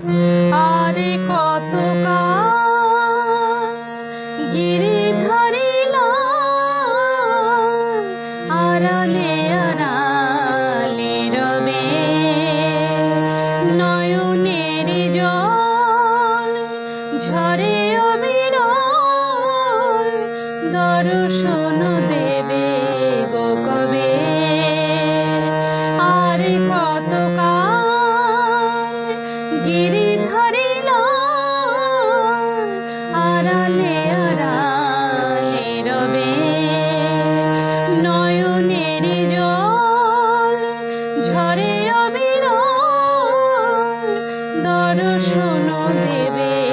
আর কত গিরি ধরিল আড়ালে আড়ালে রবে নয়নের জল ঝরে অবিরল দর্শন দেবে গো কবে। আর কত গিরি ধরিল আড়ালে আড়ালে রবে নয়নের জল ঝরে অবিরল দর্শন দেবে